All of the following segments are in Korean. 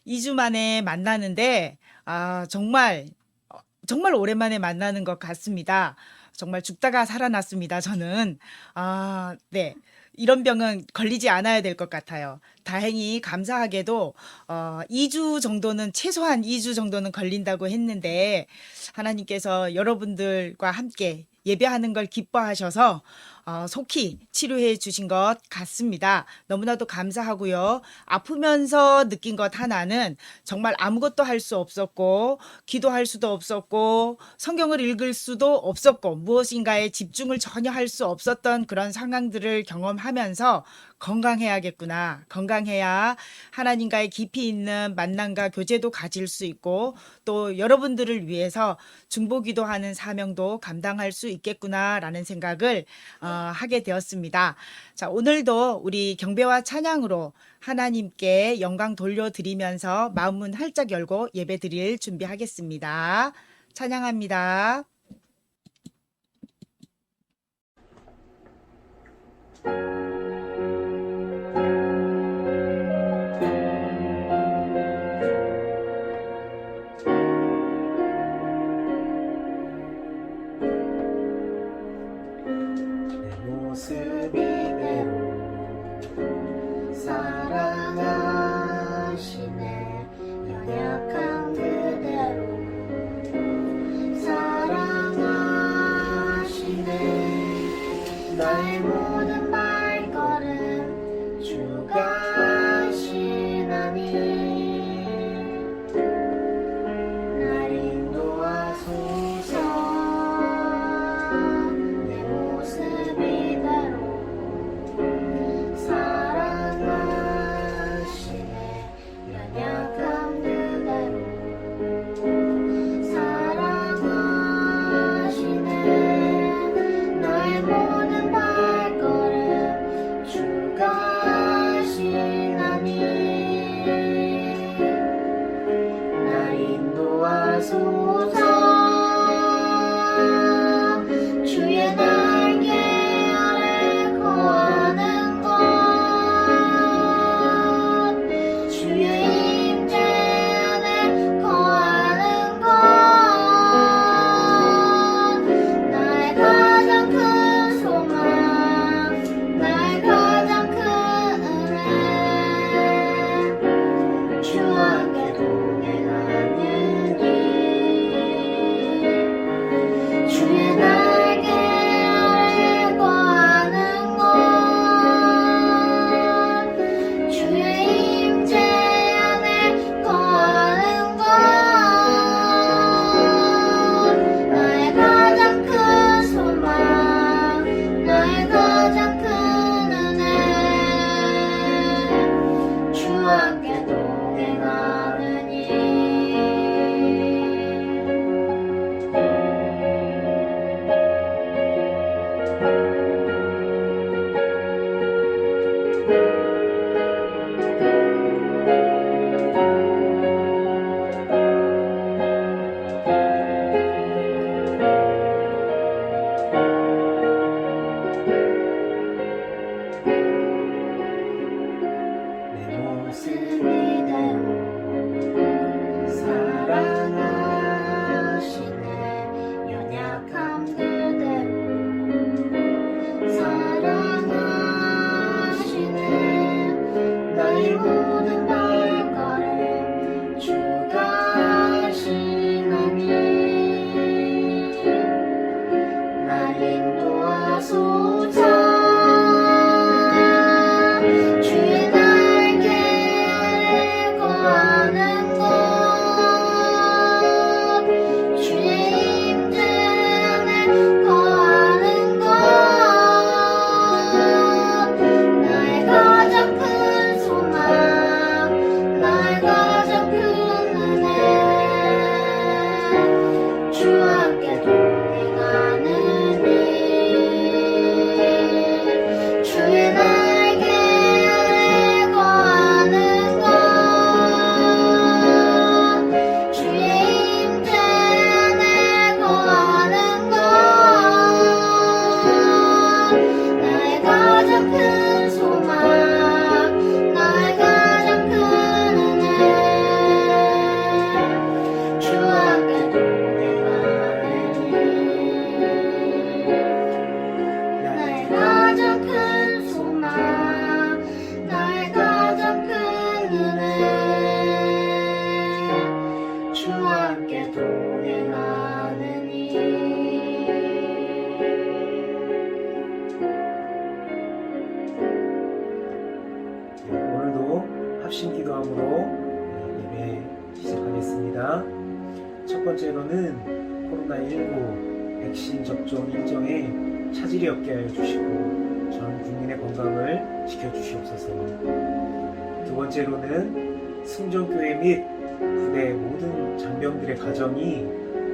2주 만에 만나는데 정말 정말 오랜만에 만나는 것 같습니다. 정말 죽다가 살아났습니다. 저는 네. 이런 병은 걸리지 않아야 될 것 같아요. 다행히 감사하게도 2주 정도는 최소한 2주 정도는 걸린다고 했는데 하나님께서 여러분들과 함께 예배하는 걸 기뻐하셔서 속히 치료해 주신 것 같습니다. 너무나도 감사하고요. 아프면서 느낀 것 하나는 정말 아무것도 할 수 없었고 기도할 수도 없었고 성경을 읽을 수도 없었고 무엇인가에 집중을 전혀 할 수 없었던 그런 상황들을 경험하면서 건강해야겠구나. 건강해야 하나님과의 깊이 있는 만남과 교제도 가질 수 있고 또 여러분들을 위해서 중보기도하는 사명도 감당할 수 있겠구나라는 생각을 하게 되었습니다. 자, 오늘도 우리 경배와 찬양으로 하나님께 영광 돌려드리면서 마음문 활짝 열고 예배 드릴 준비하겠습니다. 찬양합니다. 내 모습 이대로 사랑하시네. 연약한 그대로 사랑하시네. 나의 모든 발걸음 주가 하시나니 날 인도하소서. 내 모습 이대로 사랑하시네. 연약한 그대로 사랑하시네. 나의 모든 발걸음 주가 하시나니 날 인도하소서. 주의 날개 아래 거하는 것, 주의 임재 안에 거하는 것, 나의 가장 큰 소망, 나의 가장 큰 은혜, 주와 함께 동행하느니 주의 날개 아래 거하는 것, 주의 임재 안에 거하는 것, 나의 가장 큰 소망, 나의 가장 큰 은혜, 주와 함께 동행하느니 함께 동행하느니 오늘도 합심 기도함으로 예배 시작하겠습니다. 첫 번째로는 코로나19 백신 접종 일정에 차질이 없게 하여 주시고 전 국민의 건강을 지켜주시옵소서. 두 번째로는 승전교회 및 부대 모든 장병들의 가정이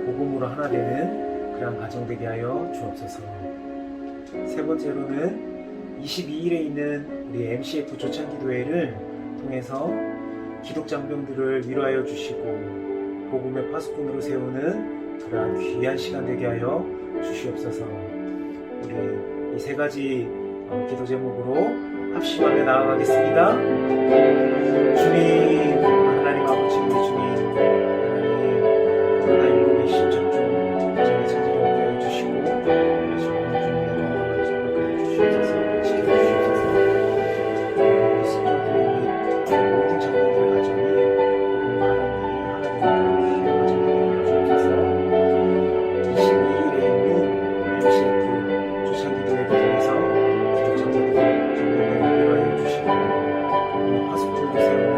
복음으로 하나 되는 그러한 가정 되게 하여 주옵소서. 세 번째로는 22일에 있는 우리 MCF 조찬기도회를 통해서 기독장병들을 위로하여 주시고 복음의 파수꾼으로 세우는 그러한 귀한 시간 되게 하여 주시옵소서. 우리 이 세 가지 기도 제목으로 합심하며 나아가겠습니다. 주님, 하나님 아버지 우리 주님, 하나님 코로나19 백신 접종 전에 차질이 없게 하여 주시고 우리 전 국민의 건강을 회복하여 주시옵소서. 지켜주시옵소서. 우리 승전교회 및 모든 장병들의 가정이 복음과 하나님의 귀한 가정이 되어 주옵소서. 22일에 있는 MCF 조찬기도회를 통해서 기독자들을 정면으로 위로하여 주시고 복음의 파수꾼으로 세우는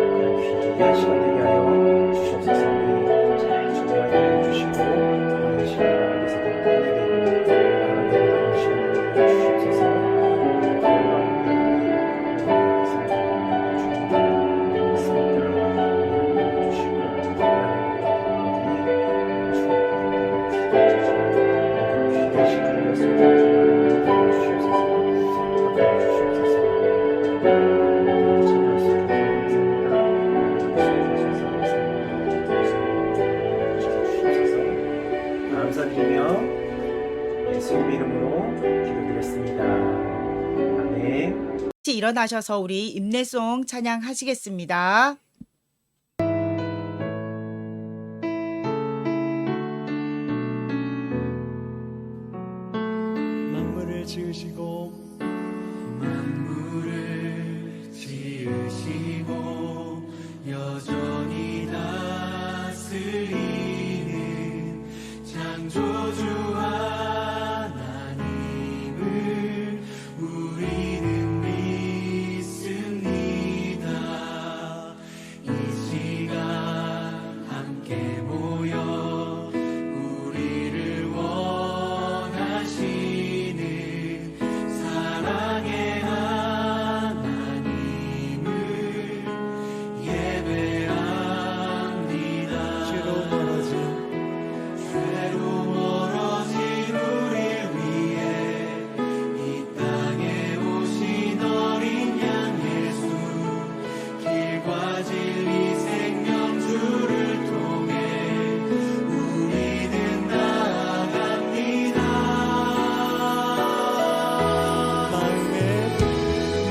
그런 귀한 시간 되게 하여 주시옵소서. 우리 잘 준비하게 하여 주시고 많은 시간 가운데서 끝내게 나가는 그런 시간 되게 하여 주시옵소서. 우리 건강을 감사드리며 예수님의 이름으로 기도드렸습니다. 아멘. 같이 일어나셔서 우리 임내송 찬양하시겠습니다. 만물을 지으시고 여전히 다스리는 창조주 하나님을 우리는 믿습니다. 이 시간 함께 모여 우리를 원하시는 사랑의 하나님을 예배합니다. 죄로 멀어진 우릴 위해 이 땅에 오신 어린 양 예수, 길과 진리 생명주를 통해 우리는 나아갑니다.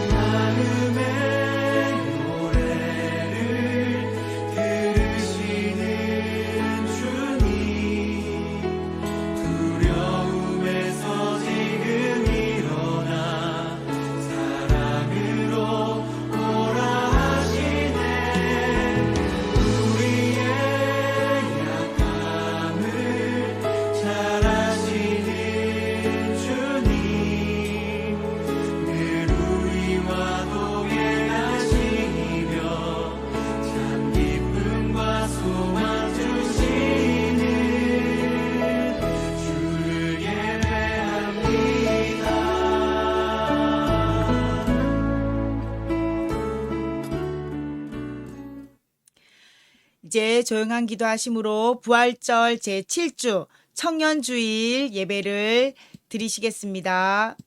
마음의 노래를 들으시는 주님, 두려움에서 지금 일어나 사랑으로 오라 하시네. 우리의 약함을 잘 아시는 주님, 늘 우리와 동행하시며 참 기쁨과 소망 주시는 주를 예배합니다. 이제 조용한 기도하심으로 부활절 제7주 청년주일 예배를 드리시겠습니다.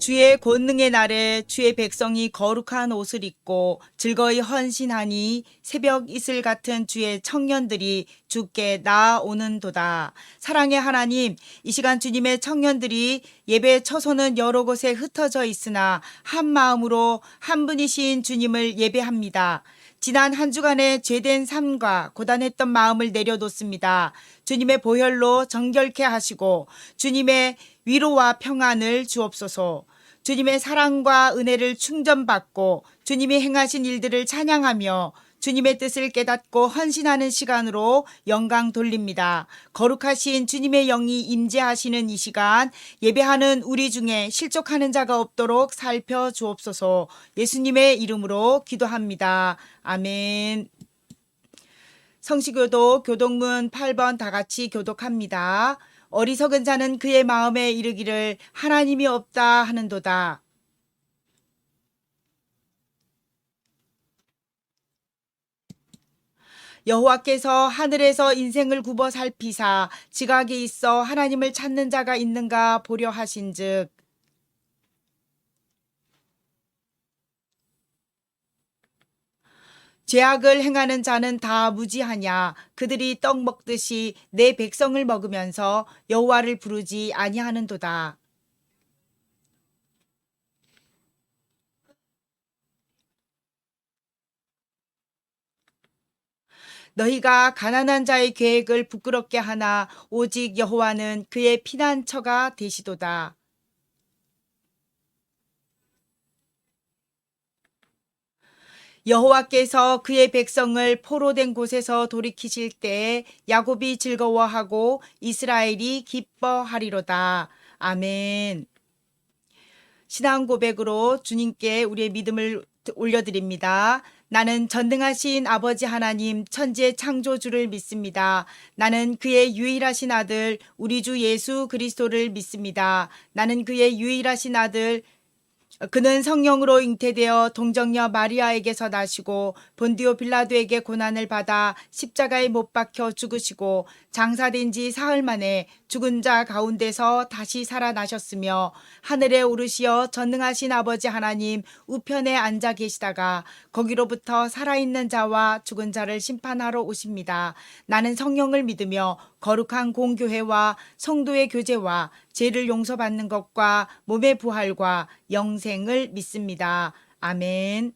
주의 권능의 날에 주의 백성이 거룩한 옷을 입고 즐거이 헌신하니 새벽 이슬 같은 주의 청년들이 주께 나아오는도다. 사랑의 하나님, 이 시간 주님의 청년들이 예배 처소는 여러 곳에 흩어져 있으나 한 마음으로 한 분이신 주님을 예배합니다. 지난 한 주간의 죄된 삶과 고단했던 마음을 내려놓습니다. 주님의 보혈로 정결케 하시고 주님의 위로와 평안을 주옵소서. 주님의 사랑과 은혜를 충전받고 주님이 행하신 일들을 찬양하며 주님의 뜻을 깨닫고 헌신하는 시간으로 영광 돌립니다. 거룩하신 주님의 영이 임재하시는 이 시간 예배하는 우리 중에 실족하는 자가 없도록 살펴주옵소서. 예수님의 이름으로 기도합니다. 아멘. 성시교독 교독문 8번 다 같이 교독합니다. 어리석은 자는 그의 마음에 이르기를 하나님이 없다 하는도다. 여호와께서 하늘에서 인생을 굽어 살피사 지각이 있어 하나님을 찾는 자가 있는가 보려 하신즉 죄악을 행하는 자는 다 무지하냐. 그들이 떡 먹듯이 내 백성을 먹으면서 여호와를 부르지 아니하는도다. 너희가 가난한 자의 계획을 부끄럽게 하나 오직 여호와는 그의 피난처가 되시도다. 여호와께서 그의 백성을 포로된 곳에서 돌이키실 때에 야곱이 즐거워하고 이스라엘이 기뻐하리로다. 아멘. 신앙 고백으로 주님께 우리의 믿음을 올려드립니다. 나는 전능하신 아버지 하나님 천지의 창조주를 믿습니다. 나는 그의 유일하신 아들 우리 주 예수 그리스도를 믿습니다. 나는 그의 유일하신 아들 그는 성령으로 잉태되어 동정녀 마리아에게서 나시고 본디오 빌라도에게 고난을 받아 십자가에 못 박혀 죽으시고 장사된 지 사흘 만에 죽은 자 가운데서 다시 살아나셨으며 하늘에 오르시어 전능하신 아버지 하나님 우편에 앉아 계시다가 거기로부터 살아있는 자와 죽은 자를 심판하러 오십니다. 나는 성령을 믿으며 거룩한 공교회와 성도의 교제와 죄를 용서받는 것과 몸의 부활과 영생을 믿습니다. 아멘.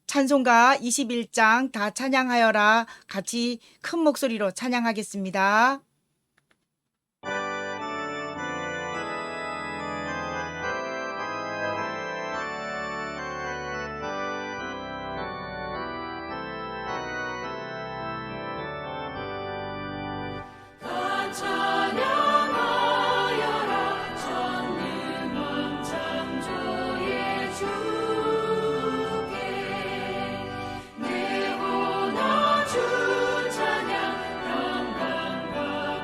찬송가 21장 다 찬양하여라 같이 큰 목소리로 찬양하겠습니다. 다 찬양하여라 전능한 창조의 주께 내 혼아 주 찬양 평강과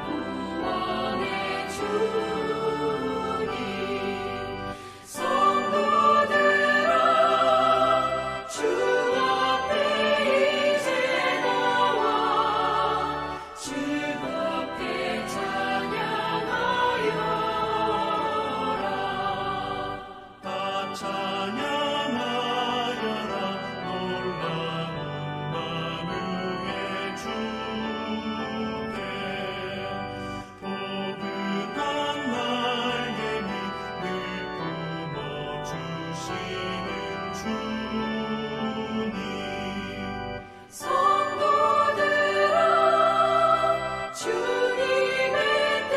구원의 주님 성도들아 주 앞에 이제 나와 즐겁게 찬양하여라 다 찬양하여라 놀라운 만유의 주께 포근한 날개 늘 품어주시는 주님 성도들아 주님의 뜻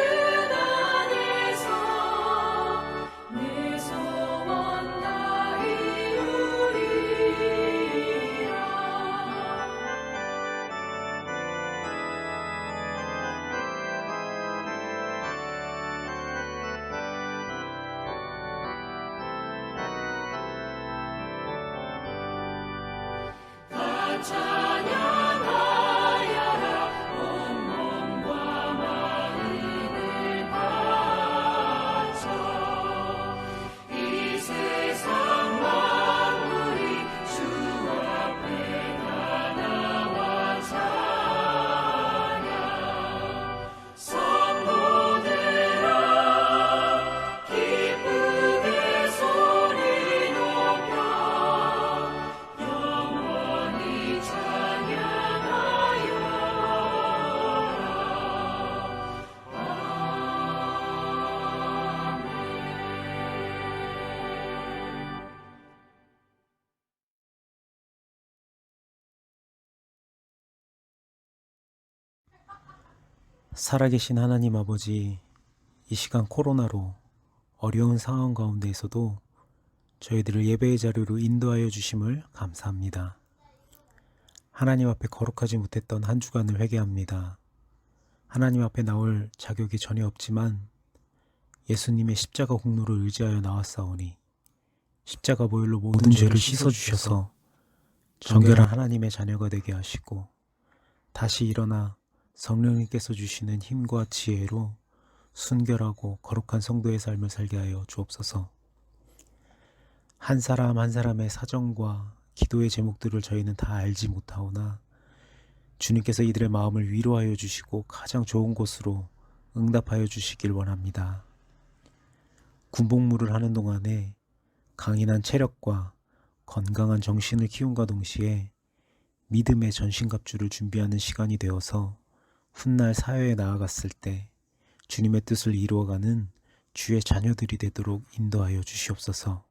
안에서 내 소원 다 이루리라 다 찬양하여라 온 몸과 마음을 바쳐 이 세상 만물이 주 앞에 다 나와 찬양 성도들아 기쁨 살아계신 하나님 아버지, 이 시간 코로나로 어려운 상황 가운데에서도 저희들을 예배의 자료로 인도하여 주심을 감사합니다. 하나님 앞에 거룩하지 못했던 한 주간을 회개합니다. 하나님 앞에 나올 자격이 전혀 없지만 예수님의 십자가 공로를 의지하여 나왔사오니 십자가 보혈로 모든 죄를 씻어주셔서 정결한 하나님의 자녀가 되게 하시고 다시 일어나 성령님께서 주시는 힘과 지혜로 순결하고 거룩한 성도의 삶을 살게 하여 주옵소서. 한 사람 한 사람의 사정과 기도의 제목들을 저희는 다 알지 못하오나 주님께서 이들의 마음을 위로하여 주시고 가장 좋은 곳으로 응답하여 주시길 원합니다. 군복무를 하는 동안에 강인한 체력과 건강한 정신을 키움과 동시에 믿음의 전신갑주를 준비하는 시간이 되어서 훗날 사회에 나아갔을 때 주님의 뜻을 이루어가는 주의 자녀들이 되도록 인도하여 주시옵소서.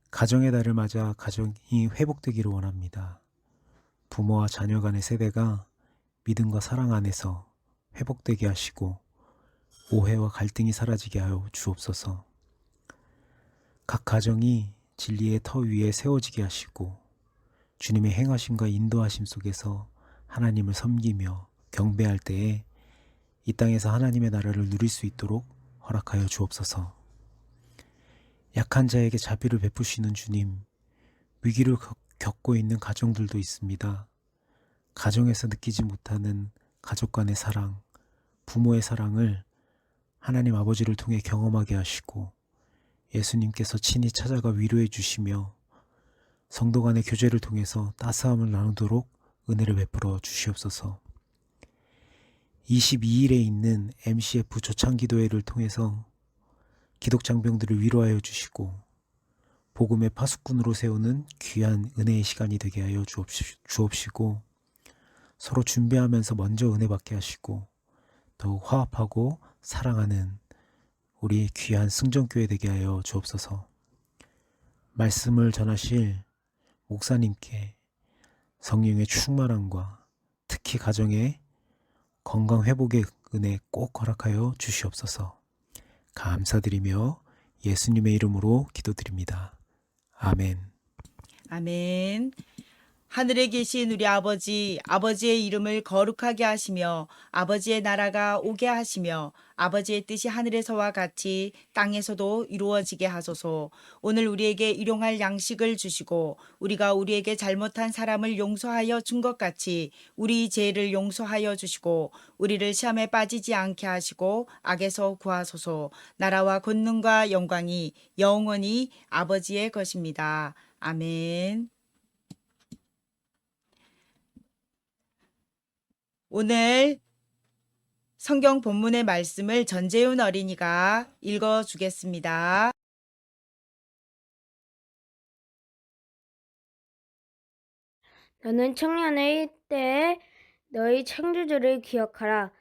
가정의 달을 맞아 가정이 회복되기를 원합니다. 부모와 자녀 간의 세대가 믿음과 사랑 안에서 회복되게 하시고 오해와 갈등이 사라지게 하여 주옵소서. 각 가정이 진리의 터 위에 세워지게 하시고 주님의 행하심과 인도하심 속에서 하나님을 섬기며 경배할 때에 이 땅에서 하나님의 나라를 누릴 수 있도록 허락하여 주옵소서. 약한 자에게 자비를 베푸시는 주님, 위기를 겪고 있는 가정들도 있습니다. 가정에서 느끼지 못하는 가족 간의 사랑, 부모의 사랑을 하나님 아버지를 통해 경험하게 하시고 예수님께서 친히 찾아가 위로해 주시며 성도 간의 교제를 통해서 따스함을 나누도록 은혜를 베풀어 주시옵소서. 22일에 있는 MCF 조창기도회를 통해서 기독장병들을 위로하여 주시고 복음의 파수꾼으로 세우는 귀한 은혜의 시간이 되게 하여 주옵시고 서로 준비하면서 먼저 은혜 받게 하시고 더욱 화합하고 사랑하는 우리 귀한 승전교회 되게 하여 주옵소서. 말씀을 전하실 목사님께 성령의 충만함과 특히 가정의 건강 회복의 은혜 꼭 허락하여 주시옵소서. 감사드리며 예수님의 이름으로 기도드립니다. 아멘. 아멘. 하늘에 계신 우리 아버지, 아버지의 이름을 거룩하게 하시며 아버지의 나라가 오게 하시며 아버지의 뜻이 하늘에서와 같이 땅에서도 이루어지게 하소서. 오늘 우리에게 일용할 양식을 주시고 우리가 우리에게 잘못한 사람을 용서하여 준 것 같이 우리 죄를 용서하여 주시고 우리를 시험에 빠지지 않게 하시고 악에서 구하소서. 나라와 권능과 영광이 영원히 아버지의 것입니다. 아멘. 오늘 성경 본문의 말씀을 전재훈 어린이가 읽어주겠습니다. 너는 청년의 때에 너희 창조주를 기억하라.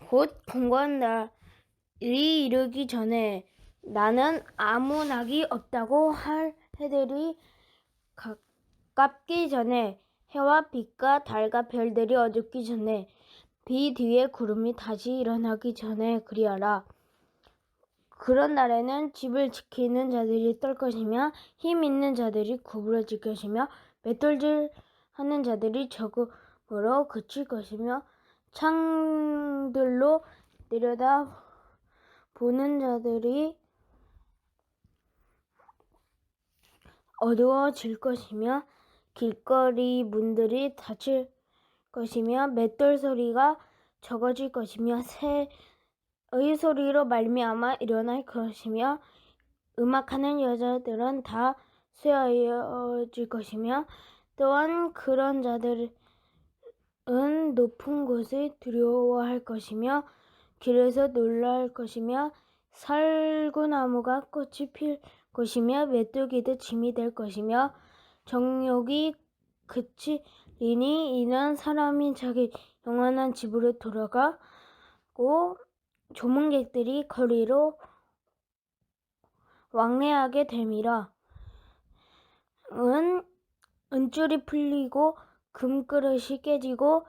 곧 공고한 날이 이르기 전에 나는 아무 낙이 없다고 할 해들이 가깝기 전에 해와 빛과 달과 별들이 어둡기 전에 비 뒤에 구름이 다시 일어나기 전에 그리하라. 그런 날에는 집을 지키는 자들이 떨 것이며 힘 있는 자들이 구부러질 것이며 맷돌질 하는 자들이 적음으로 그칠 것이며 창들로 내려다 보는 자들이 어두워질 것이며 길거리 문들이 닫힐 것이며 맷돌 소리가 적어질 것이며 새의 소리로 말미암아 일어날 것이며 음악하는 여자들은 다 쇠하여질 것이며 또한 그런 자들은 높은 곳을 두려워할 것이며 길에서 놀랄 것이며 살구나무가 꽃이 필 것이며 메뚜기도 짐이 될 것이며 정욕이 그치리니 이는 사람이 자기 영원한 집으로 돌아가고 조문객들이 거리로 왕래하게 됨이라. 은줄이 풀리고 금그릇이 깨지고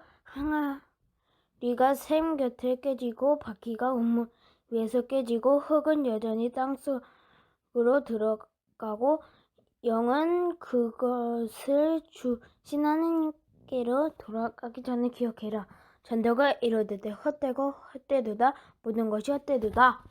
우리가 샘 곁에 깨지고 바퀴가 우물 위에서 깨지고 흙은 여전히 땅속으로 들어가고 영은 그것을 주신 하나님께로 돌아가기 전에 기억해라. 전도가 이르되 헛되고 헛되도다. 모든 것이 헛되도다.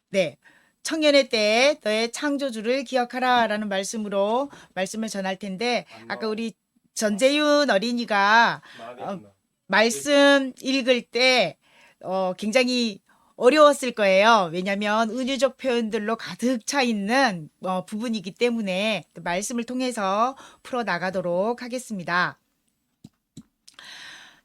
네. 청년의 때에 너의 창조주를 기억하라라는 말씀으로 말씀을 전할 텐데 아까 우리 전재윤 어린이가 말씀 읽을 때 굉장히 어려웠을 거예요. 왜냐하면 은유적 표현들로 가득 차 있는 부분이기 때문에 말씀을 통해서 풀어 나가도록 하겠습니다.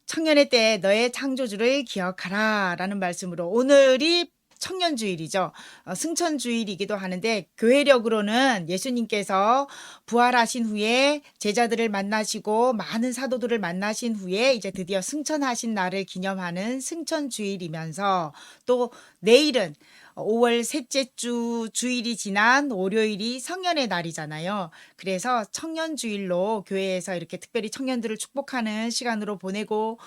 청년의 때에 너의 창조주를 기억하라 라는 말씀으로 오늘이 청년주일이죠. 승천주일이기도 하는데 교회력으로는 예수님께서 부활하신 후에 제자들을 만나시고 많은 사도들을 만나신 후에 이제 드디어 승천하신 날을 기념하는 승천주일이면서 또 내일은 5월 셋째 주 주일이 지난 월요일이 성년의 날이잖아요. 그래서 청년주일로 교회에서 이렇게 특별히 청년들을 축복하는 시간으로 보내고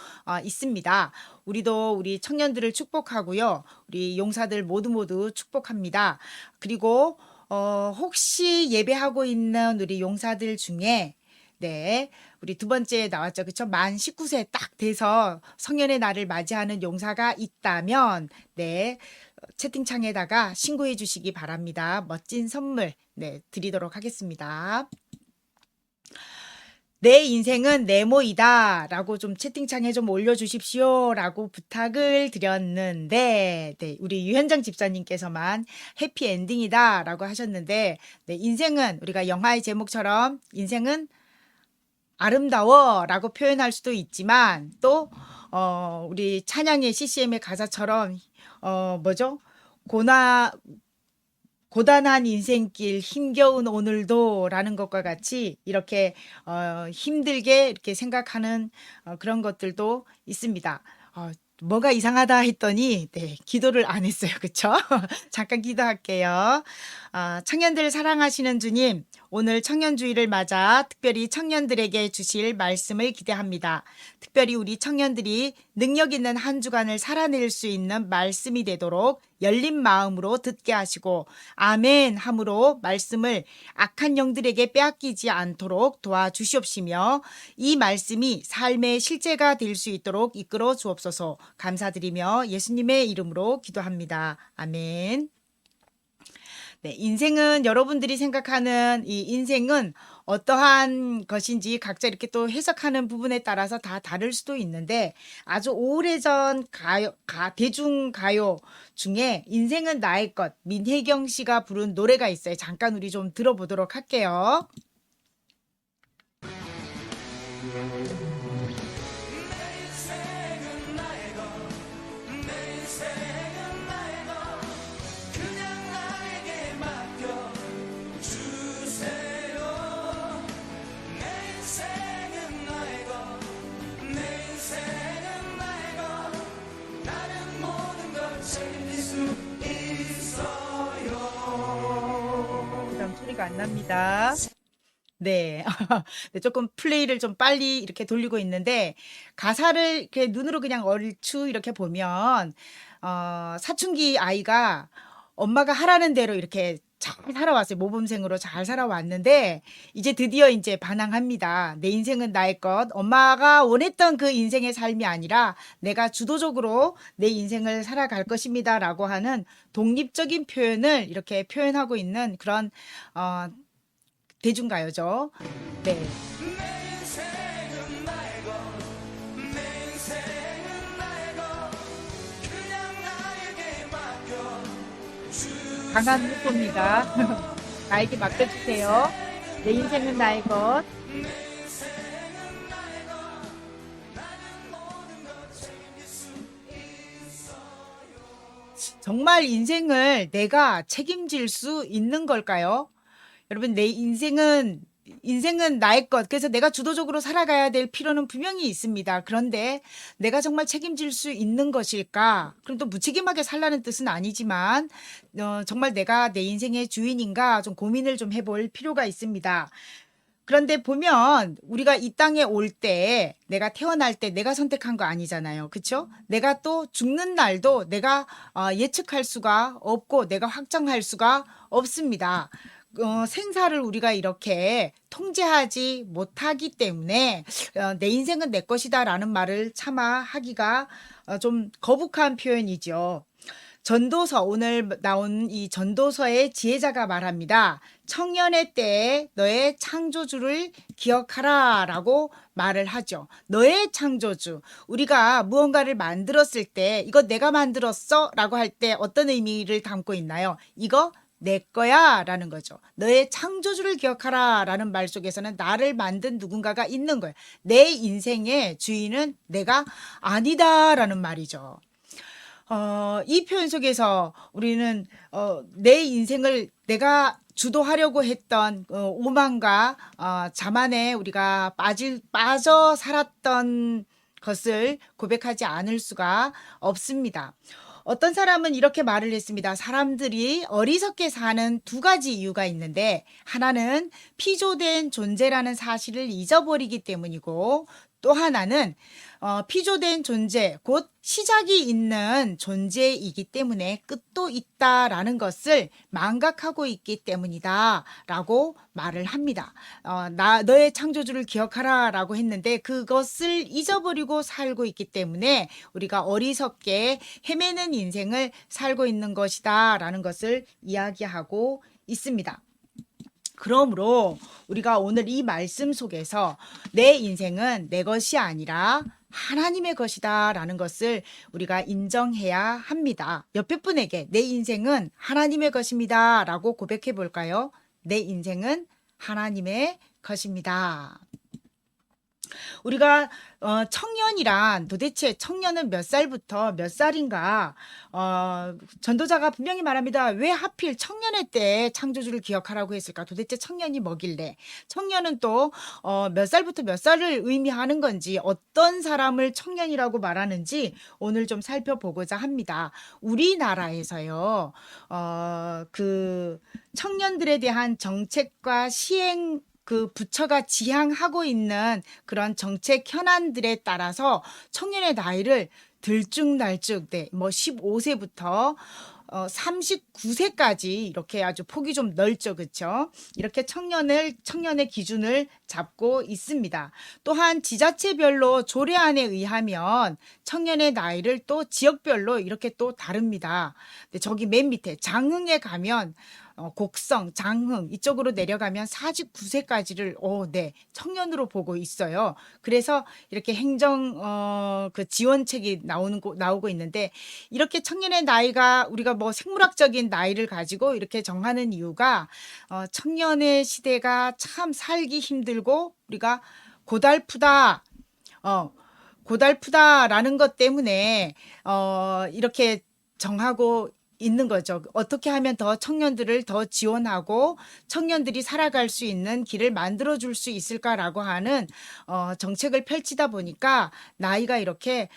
있습니다. 우리도 우리 청년들을 축복하고요. 우리 용사들 모두 축복합니다. 그리고 혹시 예배하고 있는 우리 용사들 중에 네, 우리 두 번째 나왔죠. 그쵸? 만 19세 딱 돼서 성년의 날을 맞이하는 용사가 있다면 네, 채팅창에다가 신고해 주시기 바랍니다. 멋진 선물 네, 드리도록 하겠습니다. 내 인생은 네모이다 라고 좀 채팅창에 좀 올려주십시오 라고 부탁을 드렸는데 네, 우리 유현정 집사님께서만 해피엔딩이다 라고 하셨는데 네, 인생은 우리가 영화의 제목처럼 인생은 아름다워 라고 표현할 수도 있지만 또 우리 찬양의 CCM의 가사처럼 뭐죠? 고단한 인생길 힘겨운 오늘도 라는 것과 같이 이렇게 힘들게 이렇게 생각하는 그런 것들도 있습니다. 뭐가 이상하다 했더니 네, 기도를 안 했어요. 그쵸? 잠깐 기도할게요. 청년들 사랑하시는 주님, 오늘 청년주의를 맞아 특별히 청년들에게 주실 말씀을 기대합니다. 특별히 우리 청년들이 능력 있는 한 주간을 살아낼 수 있는 말씀이 되도록 열린 마음으로 듣게 하시고 아멘 함으로 말씀을 악한 영들에게 빼앗기지 않도록 도와주시옵시며 이 말씀이 삶의 실제가 될 수 있도록 이끌어 주옵소서. 감사드리며 예수님의 이름으로 기도합니다. 아멘. 네, 인생은 여러분들이 생각하는 이 인생은 어떠한 것인지 각자 이렇게 또 해석하는 부분에 따라서 다 다를 수도 있는데 아주 오래전 대중가요 중에 인생은 나의 것 민혜경 씨가 부른 노래가 있어요. 잠깐 우리 좀 들어보도록 할게요. 그다음 소리가 안 납니다. 네. 네, 조금 플레이를 좀 빨리 이렇게 돌리고 있는데 가사를 이렇게 눈으로 그냥 얼추 이렇게 보면 사춘기 아이가 엄마가 하라는 대로 이렇게 잘 살아왔어요. 모범생으로 잘 살아왔는데 이제 드디어 이제 반항합니다. 내 인생은 나의 것. 엄마가 원했던 그 인생의 삶이 아니라 내가 주도적으로 내 인생을 살아갈 것입니다라고 하는 독립적인 표현을 이렇게 표현하고 있는 그런 대중가요죠. 네. 강한 묵보입니다. 나에게 맡겨주세요. 내 인생은 나의 것. 정말 인생을 내가 책임질 수 있는 걸까요? 여러분, 내 인생은 나의 것. 그래서 내가 주도적으로 살아가야 될 필요는 분명히 있습니다. 그런데 내가 정말 책임질 수 있는 것일까? 그럼 또 무책임하게 살라는 뜻은 아니지만 정말 내가 내 인생의 주인인가 좀 고민을 좀 해볼 필요가 있습니다. 그런데 보면 우리가 이 땅에 올 때 내가 태어날 때 내가 선택한 거 아니잖아요. 그렇죠? 내가 또 죽는 날도 내가 예측할 수가 없고 내가 확정할 수가 없습니다. 생사를 우리가 이렇게 통제하지 못하기 때문에 내 인생은 내 것이다라는 말을 차마 하기가 좀 거북한 표현이죠. 전도서, 오늘 나온 이 전도서의 지혜자가 말합니다. 청년의 때에 너의 창조주를 기억하라 라고 말을 하죠. 너의 창조주. 우리가 무언가를 만들었을 때 이거 내가 만들었어 라고 할 때 어떤 의미를 담고 있나요? 이거 내 거야 라는 거죠. 너의 창조주를 기억하라 라는 말 속에서는 나를 만든 누군가가 있는 거예요. 내 인생의 주인은 내가 아니다 라는 말이죠. 이 표현 속에서 우리는 내 인생을 내가 주도하려고 했던 오만과 자만에 우리가 빠져 살았던 것을 고백하지 않을 수가 없습니다. 어떤 사람은 이렇게 말을 했습니다. 사람들이 어리석게 사는 두 가지 이유가 있는데 하나는 피조된 존재라는 사실을 잊어버리기 때문이고 또 하나는 피조된 존재, 곧 시작이 있는 존재이기 때문에 끝도 있다라는 것을 망각하고 있기 때문이다 라고 말을 합니다. 너의 창조주를 기억하라 라고 했는데 그것을 잊어버리고 살고 있기 때문에 우리가 어리석게 헤매는 인생을 살고 있는 것이다 라는 것을 이야기하고 있습니다. 그러므로 우리가 오늘 이 말씀 속에서 내 인생은 내 것이 아니라 하나님의 것이다 라는 것을 우리가 인정해야 합니다. 옆에 분에게 내 인생은 하나님의 것입니다 라고 고백해 볼까요? 내 인생은 하나님의 것입니다. 우리가 청년이란 도대체 청년은 몇 살부터 몇 살인가? 전도자가 분명히 말합니다. 왜 하필 청년의 때 창조주를 기억하라고 했을까? 도대체 청년이 뭐길래? 청년은 또 몇 살부터 몇 살을 의미하는 건지 어떤 사람을 청년이라고 말하는지 오늘 좀 살펴보고자 합니다. 우리나라에서요. 그 청년들에 대한 정책과 시행 그 부처가 지향하고 있는 그런 정책 현안들에 따라서 청년의 나이를 들쭉날쭉, 네, 뭐 15세부터 39세까지 이렇게 아주 폭이 좀 넓죠, 그렇죠? 이렇게 청년의 기준을 잡고 있습니다. 또한 지자체별로 조례안에 의하면 청년의 나이를 또 지역별로 이렇게 또 다릅니다. 근데 저기 맨 밑에 장흥에 가면 곡성, 장흥 이쪽으로 내려가면 49세까지를 네, 청년으로 보고 있어요. 그래서 이렇게 행정 그 지원책이 나오고 있는데 이렇게 청년의 나이가 우리가 뭐 생물학적인 나이를 가지고 이렇게 정하는 이유가 청년의 시대가 참 살기 힘들고 우리가 고달프다라는 것 때문에 이렇게 정하고 있는 거죠. 어떻게 하면 더 청년들을 더 지원하고 청년들이 살아갈 수 있는 길을 만들어 줄 수 있을까라고 하는 정책을 펼치다 보니까 나이가 이렇게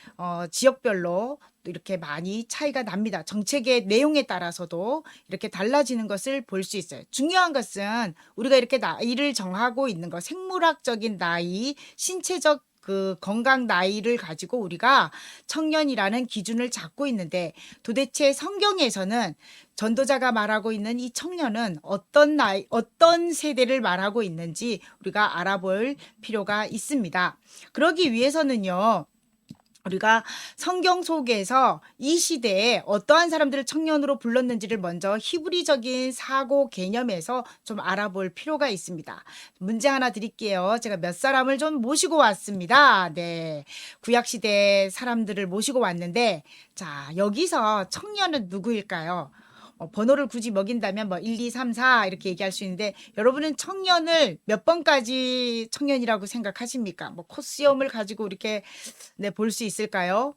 지역별로 이렇게 많이 차이가 납니다. 정책의 내용에 따라서도 이렇게 달라지는 것을 볼 수 있어요. 중요한 것은 우리가 이렇게 나이를 정하고 있는 것, 생물학적인 나이, 신체적 그 건강 나이를 가지고 우리가 청년이라는 기준을 잡고 있는데 도대체 성경에서는 전도자가 말하고 있는 이 청년은 어떤 나이, 어떤 세대를 말하고 있는지 우리가 알아볼 필요가 있습니다. 그러기 위해서는요. 우리가 성경 속에서 이 시대에 어떠한 사람들을 청년으로 불렀는지를 먼저 히브리적인 사고 개념에서 좀 알아볼 필요가 있습니다. 문제 하나 드릴게요. 제가 몇 사람을 좀 모시고 왔습니다. 네. 구약시대 사람들을 모시고 왔는데, 자, 여기서 청년은 누구일까요? 번호를 굳이 먹인다면 뭐 1, 2, 3, 4 이렇게 얘기할 수 있는데 여러분은 청년을 몇 번까지 청년이라고 생각하십니까? 뭐 코스염을 가지고 이렇게 볼 수 있을까요?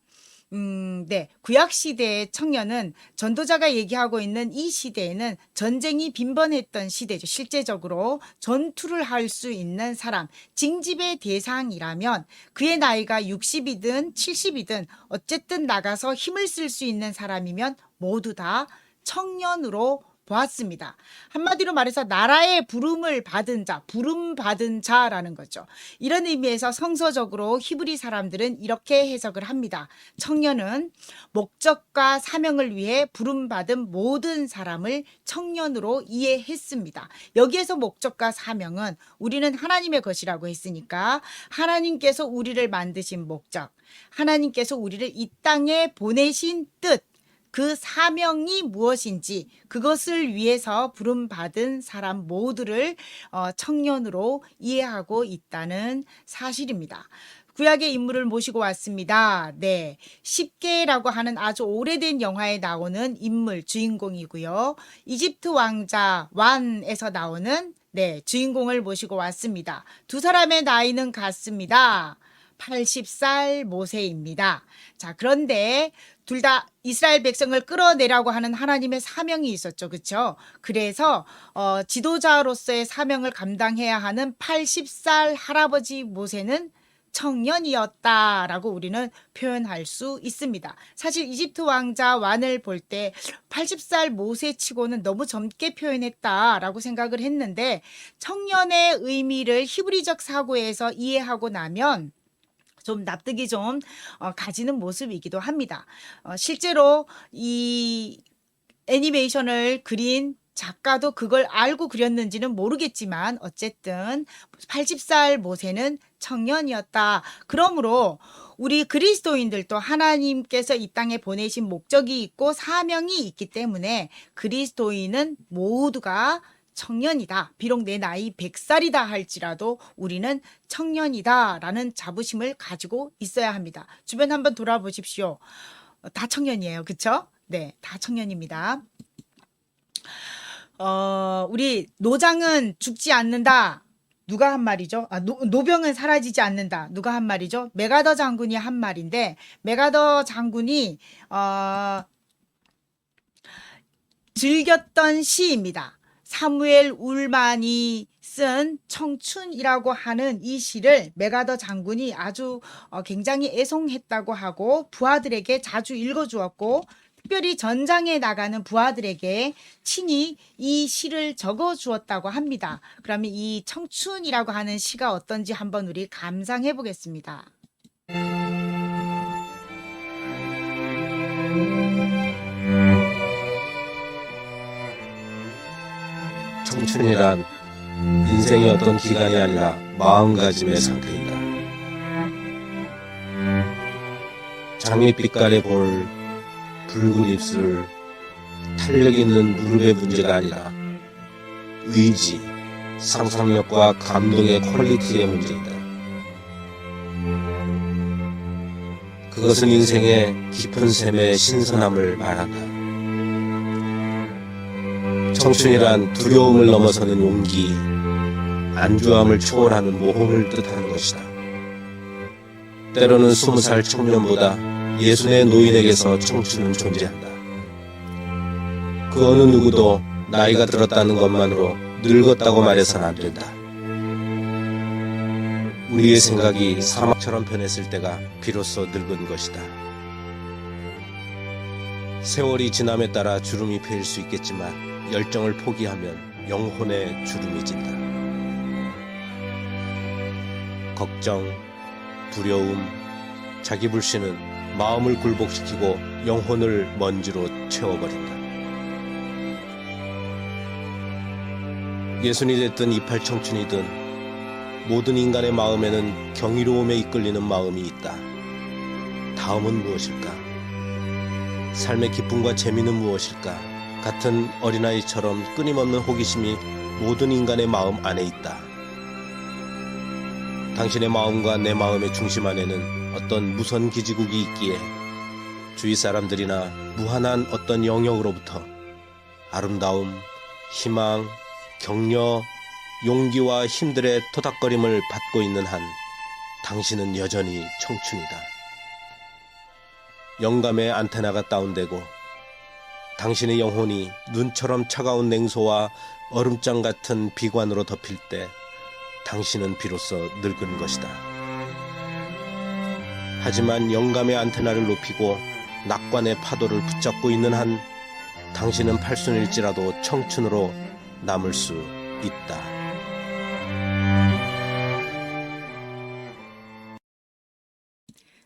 네. 구약 시대의 청년은 전도자가 얘기하고 있는 이 시대에는 전쟁이 빈번했던 시대죠. 실제적으로 전투를 할 수 있는 사람, 징집의 대상이라면 그의 나이가 60이든 70이든 어쨌든 나가서 힘을 쓸 수 있는 사람이면 모두 다 청년으로 보았습니다. 한마디로 말해서 나라의 부름을 받은 자, 부름 받은 자라는 거죠. 이런 의미에서 성서적으로 히브리 사람들은 이렇게 해석을 합니다. 청년은 목적과 사명을 위해 부름 받은 모든 사람을 청년으로 이해했습니다. 여기에서 목적과 사명은 우리는 하나님의 것이라고 했으니까 하나님께서 우리를 만드신 목적, 하나님께서 우리를 이 땅에 보내신 뜻, 그 사명이 무엇인지 그것을 위해서 부름받은 사람 모두를 청년으로 이해하고 있다는 사실입니다. 구약의 인물을 모시고 왔습니다. 네, 십계라고 하는 아주 오래된 영화에 나오는 인물 주인공이고요. 이집트 왕자 완에서 나오는 주인공을 모시고 왔습니다. 두 사람의 나이는 같습니다. 80살 모세입니다. 자, 그런데 둘 다 이스라엘 백성을 끌어내라고 하는 하나님의 사명이 있었죠. 그렇죠? 그래서 지도자로서의 사명을 감당해야 하는 80살 할아버지 모세는 청년이었다라고 우리는 표현할 수 있습니다. 사실 이집트 왕자 완을 볼 때 80살 모세치고는 너무 젊게 표현했다라고 생각을 했는데 청년의 의미를 히브리적 사고에서 이해하고 나면 좀 납득이 좀 가지는 모습이기도 합니다. 실제로 이 애니메이션을 그린 작가도 그걸 알고 그렸는지는 모르겠지만 어쨌든 80살 모세는 청년이었다. 그러므로 우리 그리스도인들도 하나님께서 이 땅에 보내신 목적이 있고 사명이 있기 때문에 그리스도인은 모두가 청년이다. 비록 내 나이 100살이다 할지라도 우리는 청년이다라는 자부심을 가지고 있어야 합니다. 주변 한번 돌아보십시오. 다 청년이에요. 그렇죠? 네, 다 청년입니다. 우리 노장은 죽지 않는다. 누가 한 말이죠? 노병은 사라지지 않는다. 누가 한 말이죠? 메가더 장군이 한 말인데 메가더 장군이 즐겼던 시입니다. 사무엘 울만이 쓴 청춘이라고 하는 이 시를 메가더 장군이 아주 굉장히 애송했다고 하고 부하들에게 자주 읽어주었고 특별히 전장에 나가는 부하들에게 친히 이 시를 적어주었다고 합니다. 그러면 이 청춘이라고 하는 시가 어떤지 한번 우리 감상해 보겠습니다. 청춘이란 인생의 어떤 기간이 아니라 마음가짐의 상태이다. 장밋빛깔의 볼, 붉은 입술, 탄력 있는 무릎의 문제가 아니라 의지, 상상력과 감동의 퀄리티의 문제이다. 그것은 인생의 깊은 샘의 신선함을 말한다. 청춘이란 두려움을 넘어서는 용기, 안주함을 초월하는 모험을 뜻하는 것이다. 때로는 20살 청년보다 60의 노인에게서 청춘은 존재한다. 그 어느 누구도 나이가 들었다는 것만으로 늙었다고 말해서는 안 된다. 우리의 생각이 사막처럼 변했을 때가 비로소 늙은 것이다. 세월이 지남에 따라 주름이 패일 수 있겠지만 열정을 포기하면 영혼의 주름이 진다. 걱정, 두려움, 자기불신은 마음을 굴복시키고 영혼을 먼지로 채워버린다. 예순이 됐든 28 청춘이든 모든 인간의 마음에는 경이로움에 이끌리는 마음이 있다. 다음은 무엇일까? 삶의 기쁨과 재미는 무엇일까? 같은 어린아이처럼 끊임없는 호기심이 모든 인간의 마음 안에 있다. 당신의 마음과 내 마음의 중심 안에는 어떤 무선 기지국이 있기에 주위 사람들이나 무한한 어떤 영역으로부터 아름다움, 희망, 격려, 용기와 힘들의 토닥거림을 받고 있는 한 당신은 여전히 청춘이다. 영감의 안테나가 다운되고 당신의 영혼이 눈처럼 차가운 냉소와 얼음장 같은 비관으로 덮일 때 당신은 비로소 늙은 것이다. 하지만 영감의 안테나를 높이고 낙관의 파도를 붙잡고 있는 한 당신은 팔순일지라도 청춘으로 남을 수 있다.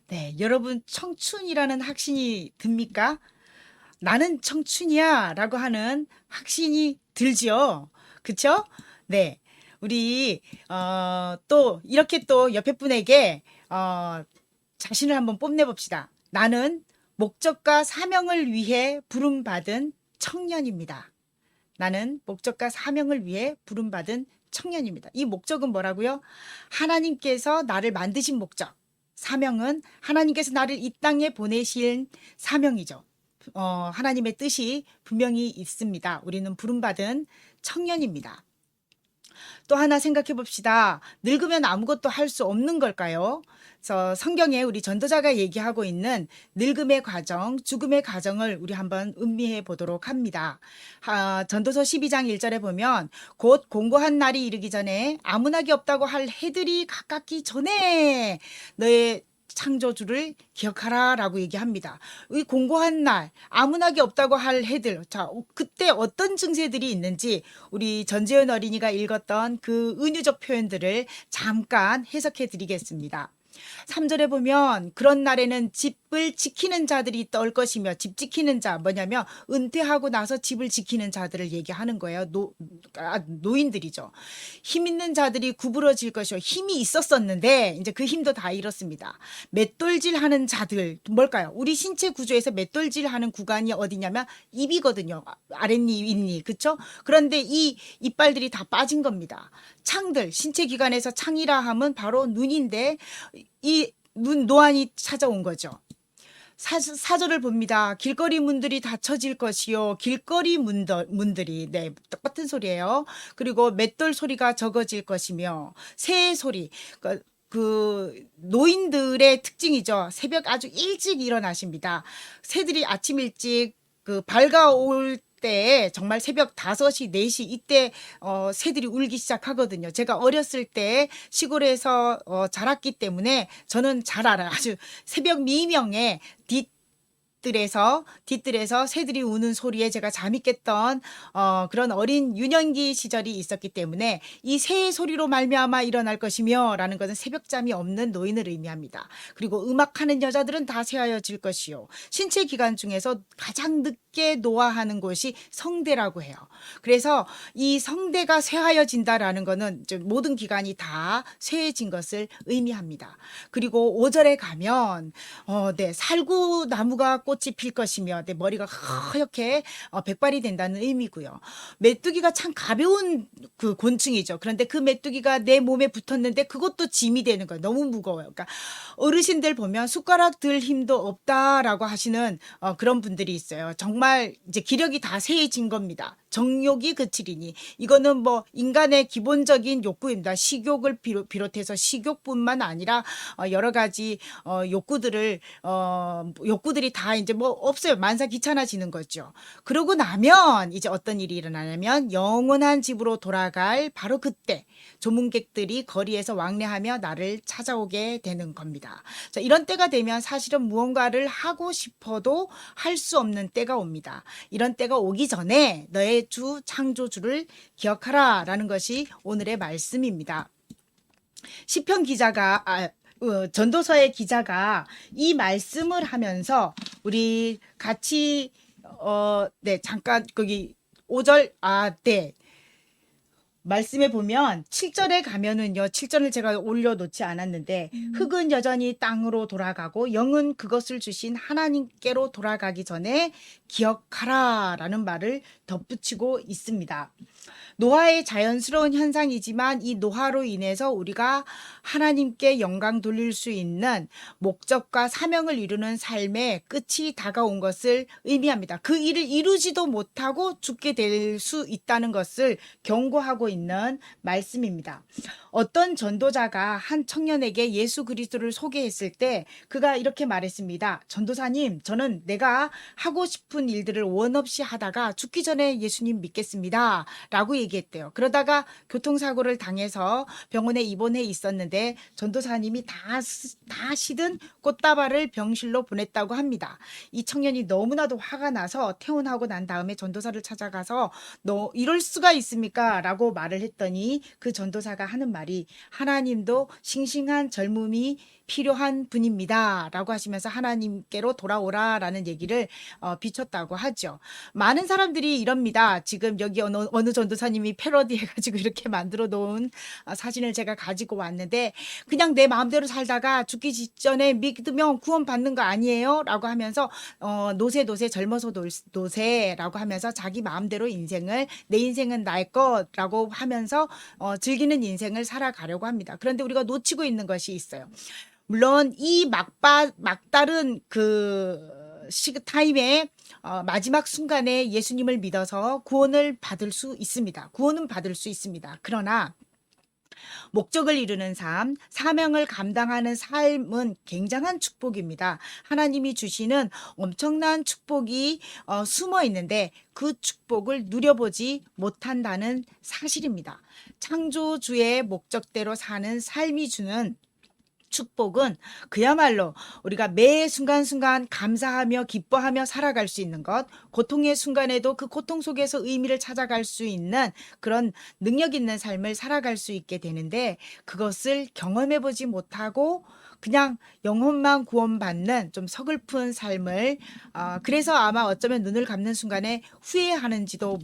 네, 여러분 청춘이라는 확신이 듭니까? 나는 청춘이야 라고 하는 확신이 들지요. 그쵸? 네. 우리, 또, 이렇게 또 옆에 분에게, 자신을 한번 뽐내봅시다. 나는 목적과 사명을 위해 부름받은 청년입니다. 나는 목적과 사명을 위해 부름받은 청년입니다. 이 목적은 뭐라고요? 하나님께서 나를 만드신 목적. 사명은 하나님께서 나를 이 땅에 보내신 사명이죠. 하나님의 뜻이 분명히 있습니다. 우리는 부름받은 청년입니다. 또 하나 생각해 봅시다. 늙으면 아무것도 할 수 없는 걸까요? 그래서 성경에 우리 전도자가 얘기하고 있는 늙음의 과정, 죽음의 과정을 우리 한번 음미해 보도록 합니다. 전도서 12장 1절에 보면 곧 공고한 날이 이르기 전에 아무나기 없다고 할 해들이 가깝기 전에 너의 창조주를 기억하라 라고 얘기합니다. 이 공고한 날, 아무나기 없다고 할 해들. 자, 그때 어떤 증세들이 있는지 우리 전재현 어린이가 읽었던 그 은유적 표현들을 잠깐 해석해 드리겠습니다. 3절에 보면 그런 날에는 집을 지키는 자들이 떨 것이며, 집 지키는 자 뭐냐면 은퇴하고 나서 집을 지키는 자들을 얘기하는 거예요. 노인들이죠. 힘 있는 자들이 구부러질 것이요. 힘이 있었었는데 이제 그 힘도 다 잃었습니다. 맷돌질하는 자들 뭘까요? 우리 신체 구조에서 맷돌질하는 구간이 어디냐면 입이거든요. 아랫입, 윗입, 그렇죠? 그런데 이 이빨들이 다 빠진 겁니다. 창들, 신체 기관에서 창이라 함은 바로 눈인데 이 눈 노안이 찾아온 거죠. 사절을 봅니다. 길거리 문들이 닫혀질 것이요. 길거리 문들이, 네, 똑같은 소리예요. 그리고 맷돌 소리가 적어질 것이며, 새 소리, 그 노인들의 특징이죠. 새벽 아주 일찍 일어나십니다. 새들이 아침 일찍 밝아올 때 정말 새벽 5시, 4시 이때 새들이 울기 시작하거든요. 제가 어렸을 때 시골에서 자랐기 때문에 저는 잘 알아요. 아주 새벽 미명에 뒷뜰에서 새들이 우는 소리에 제가 잠이 깼던 그런 어린 유년기 시절이 있었기 때문에 이 새의 소리로 말미암아 일어날 것이며 라는 것은 새벽잠이 없는 노인을 의미합니다. 그리고 음악하는 여자들은 다 쇠하여질 것이요. 신체 기관 중에서 가장 늦게 노화하는 곳이 성대라고 해요. 그래서 이 성대가 쇠하여진다라는 것은 모든 기관이 다 쇠해진 것을 의미합니다. 그리고 5절에 가면 네, 살구나무가 꽃이 필 것이며 내 머리가 하얗게 백발이 된다는 의미고요. 메뚜기가 참 가벼운 그 곤충이죠. 그런데 그 메뚜기가 내 몸에 붙었는데 그것도 짐이 되는 거예요. 너무 무거워요. 그러니까 어르신들 보면 숟가락 들 힘도 없다라고 하시는 그런 분들이 있어요. 정말 이제 기력이 다 쇠해진 겁니다. 정욕이 그치리니 이거는 뭐 인간의 기본적인 욕구입니다. 식욕을 비롯해서 식욕뿐만 아니라 여러 가지 욕구들이 다 이제 뭐 없어요. 만사 귀찮아지는 거죠. 그러고 나면 이제 어떤 일이 일어나냐면 영원한 집으로 돌아갈 바로 그때 조문객들이 거리에서 왕래하며 나를 찾아오게 되는 겁니다. 자, 이런 때가 되면 사실은 무언가를 하고 싶어도 할 수 없는 때가 옵니다. 이런 때가 오기 전에 너의 주 창조주를 기억하라 라는 것이 오늘의 말씀입니다. 시편 기자가 전도서의 기자가 이 말씀을 하면서 우리 같이 네, 잠깐 거기 5절 네. 말씀에 보면 7절에 가면은요. 7절을 제가 올려놓지 않았는데 흙은 여전히 땅으로 돌아가고 영은 그것을 주신 하나님께로 돌아가기 전에 기억하라 라는 말을 덧붙이고 있습니다. 노화의 자연스러운 현상이지만 이 노화로 인해서 우리가 하나님께 영광 돌릴 수 있는 목적과 사명을 이루는 삶의 끝이 다가온 것을 의미합니다. 그 일을 이루지도 못하고 죽게 될 수 있다는 것을 경고하고 있는 말씀입니다. 어떤 전도자가 한 청년에게 예수 그리스도를 소개했을 때 그가 이렇게 말했습니다. 전도사님, 저는 내가 하고 싶은 일들을 원 없이 하다가 죽기 전에 예수님 믿겠습니다. 라고 얘기했대요. 그러다가 교통사고를 당해서 병원에 입원해 있었는데 전도사님이 다 시든 꽃다발을 병실로 보냈다고 합니다. 이 청년이 너무나도 화가 나서 퇴원하고 난 다음에 전도사를 찾아가서 너 이럴 수가 있습니까? 라고 말을 했더니 그 전도사가 하는 말이 하나님도 싱싱한 젊음이 필요한 분입니다. 라고 하시면서 하나님께로 돌아오라라는 얘기를 비췄다고 하죠. 많은 사람들이 이럽니다. 지금 여기 어느 전도사님이 패러디 해가지고 이렇게 만들어 놓은 사진을 제가 가지고 왔는데 그냥 내 마음대로 살다가 죽기 직전에 믿으면 구원받는 거 아니에요? 라고 하면서 노세 젊어서 노세라고 하면서 자기 마음대로 내 인생은 나의 것라고 하면서 즐기는 인생을 살아가려고 합니다. 그런데 우리가 놓치고 있는 것이 있어요. 물론 이 막다른 그 타임에 마지막 순간에 예수님을 믿어서 구원은 받을 수 있습니다. 그러나 목적을 이루는 삶, 사명을 감당하는 삶은 굉장한 축복입니다. 하나님이 주시는 엄청난 축복이 숨어 있는데 그 축복을 누려보지 못한다는 사실입니다. 창조주의 목적대로 사는 삶이 주는 축복은 그야말로 우리가 매 순간순간 감사하며 기뻐하며 살아갈 수 있는 것, 고통의 순간에도 그 고통 속에서 의미를 찾아갈 수 있는 그런 능력 있는 삶을 살아갈 수 있게 되는데 그것을 경험해 보지 못하고 그냥 영혼만 구원받는 좀 서글픈 삶을 그래서 아마 어쩌면 눈을 감는 순간에 후회할지도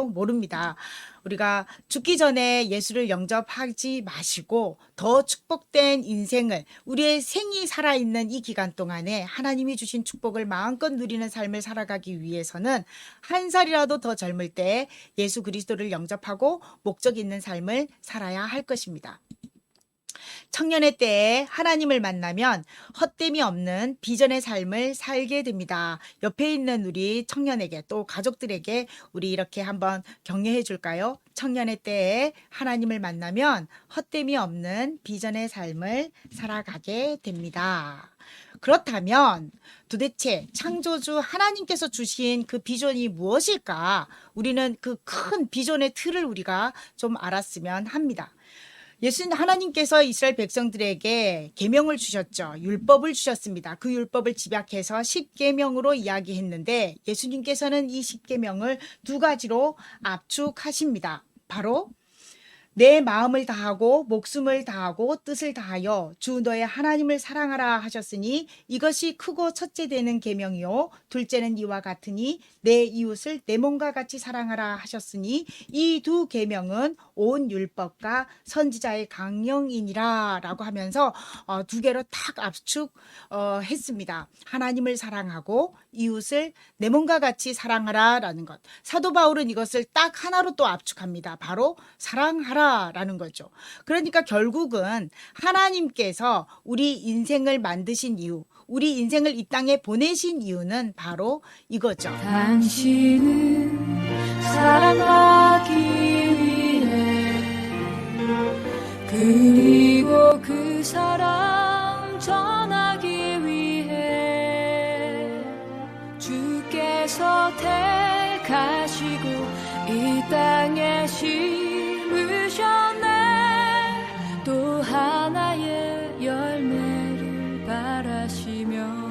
모릅니다. 우리가 죽기 전에 예수를 영접하지 마시고 더 축복된 인생을 우리의 생이 살아있는 이 기간 동안에 하나님이 주신 축복을 마음껏 누리는 삶을 살아가기 위해서는 한 살이라도 더 젊을 때 예수 그리스도를 영접하고 목적 있는 삶을 살아야 할 것입니다. 청년의 때에 하나님을 만나면 헛됨이 없는 비전의 삶을 살게 됩니다. 옆에 있는 우리 청년에게 또 가족들에게 우리 이렇게 한번 격려해 줄까요? 청년의 때에 하나님을 만나면 헛됨이 없는 비전의 삶을 살아가게 됩니다. 그렇다면 도대체 창조주 하나님께서 주신 그 비전이 무엇일까? 우리는 그 큰 비전의 틀을 우리가 좀 알았으면 합니다. 하나님께서 이스라엘 백성들에게 계명을 주셨죠. 율법을 주셨습니다. 그 율법을 집약해서 10계명으로 이야기했는데 예수님께서는 이 10계명을 두 가지로 압축하십니다. 바로 내 마음을 다하고 목숨을 다하고 뜻을 다하여 주 너의 하나님을 사랑하라 하셨으니 이것이 크고 첫째 되는 계명이요 둘째는 이와 같으니 내 이웃을 내 몸과 같이 사랑하라 하셨으니 이 두 계명은 온 율법과 선지자의 강령이니라 라고 하면서 두 개로 탁 압축했습니다. 하나님을 사랑하고 이웃을 내 몸과 같이 사랑하라 라는 것. 사도 바울은 이것을 딱 하나로 또 압축합니다. 바로 사랑하라 라는 거죠. 그러니까 결국은 하나님께서 우리 인생을 만드신 이유, 우리 인생을 이 땅에 보내신 이유는 바로 이거죠. 당신은 사랑하기 위해 그리고 그 사랑 전하기 위해 주께서 택하시고 이 땅에 심으셨네. 또 하나의 열매를 바라시며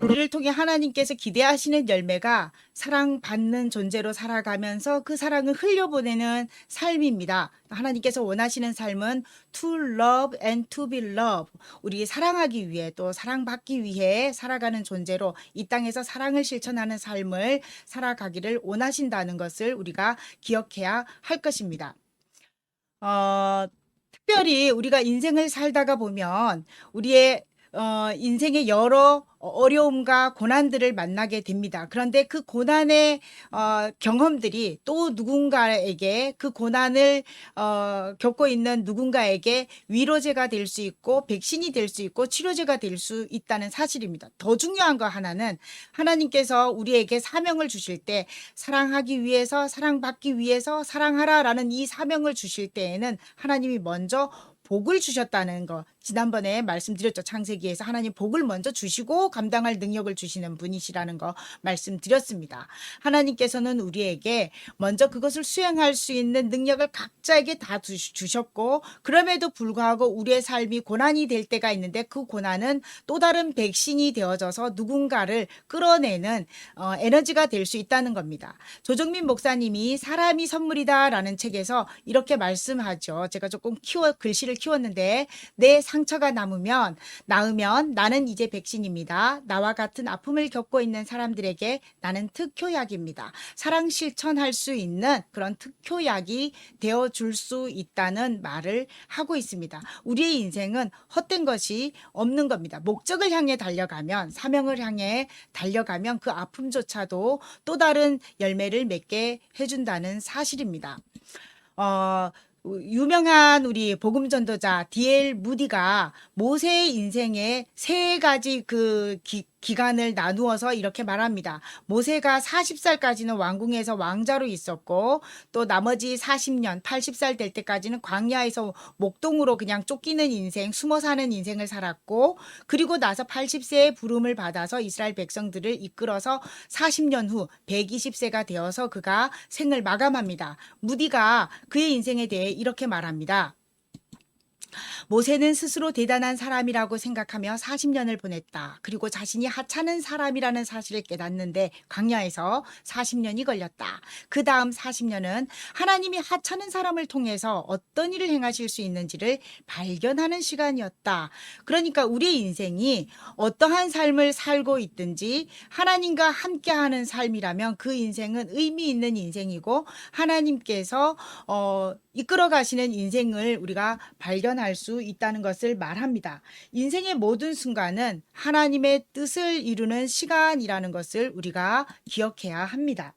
우리를 통해 하나님께서 기대하시는 열매가 사랑받는 존재로 살아가면서 그 사랑을 흘려보내는 삶입니다. 하나님께서 원하시는 삶은 to love and to be loved. 우리 사랑하기 위해 또 사랑받기 위해 살아가는 존재로 이 땅에서 사랑을 실천하는 삶을 살아가기를 원하신다는 것을 우리가 기억해야 할 것입니다. 특별히 우리가 인생을 살다가 보면 우리의 인생의 여러 어려움과 고난들을 만나게 됩니다. 그런데 그 고난의 경험들이 또 누군가에게 그 고난을 겪고 있는 누군가에게 위로제가 될 수 있고 백신이 될 수 있고 치료제가 될 수 있다는 사실입니다. 더 중요한 거 하나는 하나님께서 우리에게 사명을 주실 때 사랑하기 위해서 사랑받기 위해서 사랑하라라는 이 사명을 주실 때에는 하나님이 먼저 복을 주셨다는 거 지난번에 말씀드렸죠. 창세기에서 하나님 복을 먼저 주시고 감당할 능력을 주시는 분이시라는 거 말씀드렸습니다. 하나님께서는 우리에게 먼저 그것을 수행할 수 있는 능력을 각자에게 다 주셨고 그럼에도 불구하고 우리의 삶이 고난이 될 때가 있는데 그 고난은 또 다른 백신이 되어져서 누군가를 끌어내는 에너지가 될 수 있다는 겁니다. 조정민 목사님이 사람이 선물이다라는 책에서 이렇게 말씀하죠. 제가 조금 글씨를 키웠는데 내 상처가 나으면 나는 이제 백신입니다. 나와 같은 아픔을 겪고 있는 사람들에게 나는 특효약입니다. 사랑 실천할 수 있는 그런 특효약이 되어줄 수 있다는 말을 하고 있습니다. 우리의 인생은 헛된 것이 없는 겁니다. 목적을 향해 달려가면 사명을 향해 달려가면 그 아픔조차도 또 다른 열매를 맺게 해준다는 사실입니다. 유명한 우리 복음 전도자 D.L. 무디가 모세의 인생에 세 가지 기간을 나누어서 이렇게 말합니다. 모세가 40살까지는 왕궁에서 왕자로 있었고 또 나머지 40년 80살 될 때까지는 광야에서 목동으로 그냥 쫓기는 인생 숨어 사는 인생을 살았고 그리고 나서 80세의 부름을 받아서 이스라엘 백성들을 이끌어서 40년 후 120세가 되어서 그가 생을 마감합니다. 무디가 그의 인생에 대해 이렇게 말합니다. 모세는 스스로 대단한 사람이라고 생각하며 40년을 보냈다. 그리고 자신이 하찮은 사람이라는 사실을 깨닫는데 광야에서 40년이 걸렸다. 그 다음 40년은 하나님이 하찮은 사람을 통해서 어떤 일을 행하실 수 있는지를 발견하는 시간이었다. 그러니까 우리의 인생이 어떠한 삶을 살고 있든지 하나님과 함께하는 삶이라면 그 인생은 의미 있는 인생이고 하나님께서 이끌어 가시는 인생을 우리가 발견할 수 있다는 것을 말합니다. 인생의 모든 순간은 하나님의 뜻을 이루는 시간이라는 것을 우리가 기억해야 합니다.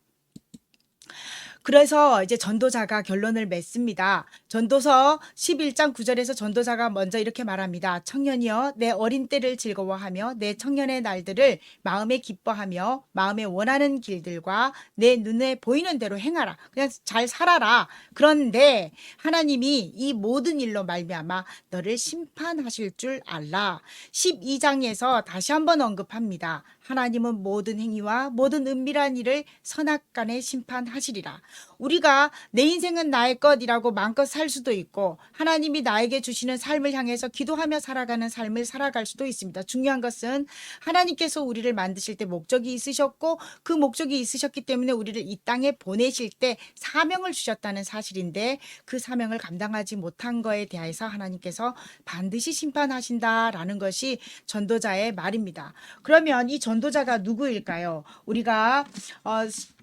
그래서 이제 전도자가 결론을 맺습니다. 전도서 11장 9절에서 전도자가 먼저 이렇게 말합니다. 청년이여 내 어린 때를 즐거워하며 내 청년의 날들을 마음에 기뻐하며 마음에 원하는 길들과 내 눈에 보이는 대로 행하라. 그냥 잘 살아라. 그런데 하나님이 이 모든 일로 말미암아 너를 심판하실 줄 알라. 12장에서 다시 한번 언급합니다. 하나님은 모든 행위와 모든 은밀한 일을 선악간에 심판하시리라. 우리가 내 인생은 나의 것이라고 마음껏 살 수도 있고 하나님이 나에게 주시는 삶을 향해서 기도하며 살아가는 삶을 살아갈 수도 있습니다. 중요한 것은 하나님께서 우리를 만드실 때 목적이 있으셨고 그 목적이 있으셨기 때문에 우리를 이 땅에 보내실 때 사명을 주셨다는 사실인데 그 사명을 감당하지 못한 거에 대해서 하나님께서 반드시 심판하신다라는 것이 전도자의 말입니다. 그러면 이 전도자가 누구일까요? 우리가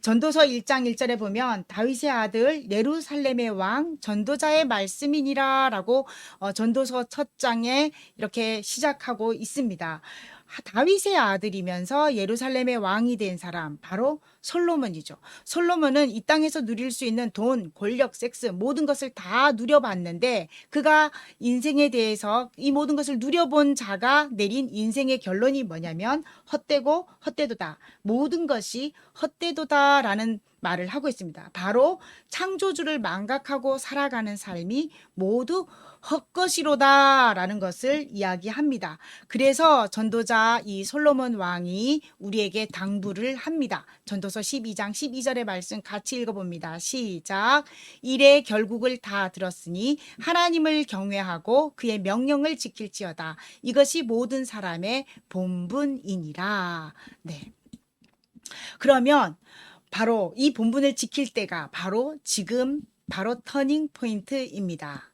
전도서 1장 1절에 보면 다윗의 아들 예루살렘의 왕 전도자의 말씀이니라 라고 전도서 첫 장에 이렇게 시작하고 있습니다. 다윗의 아들이면서 예루살렘의 왕이 된 사람 바로 솔로몬이죠. 솔로몬은 이 땅에서 누릴 수 있는 돈, 권력, 섹스 모든 것을 다 누려봤는데 그가 인생에 대해서 이 모든 것을 누려본 자가 내린 인생의 결론이 뭐냐면 헛되고 헛되도다. 모든 것이 헛되도다라는 말을 하고 있습니다. 바로 창조주를 망각하고 살아가는 삶이 모두 헛것이로다라는 것을 이야기합니다. 그래서 전도자 이 솔로몬 왕이 우리에게 당부를 합니다. 전도서 12장 12절의 말씀 같이 읽어봅니다. 시작. 이래 결국을 다 들었으니 하나님을 경외하고 그의 명령을 지킬지어다. 이것이 모든 사람의 본분이니라. 네. 그러면 바로 이 본분을 지킬 때가 바로 지금 바로 터닝 포인트입니다.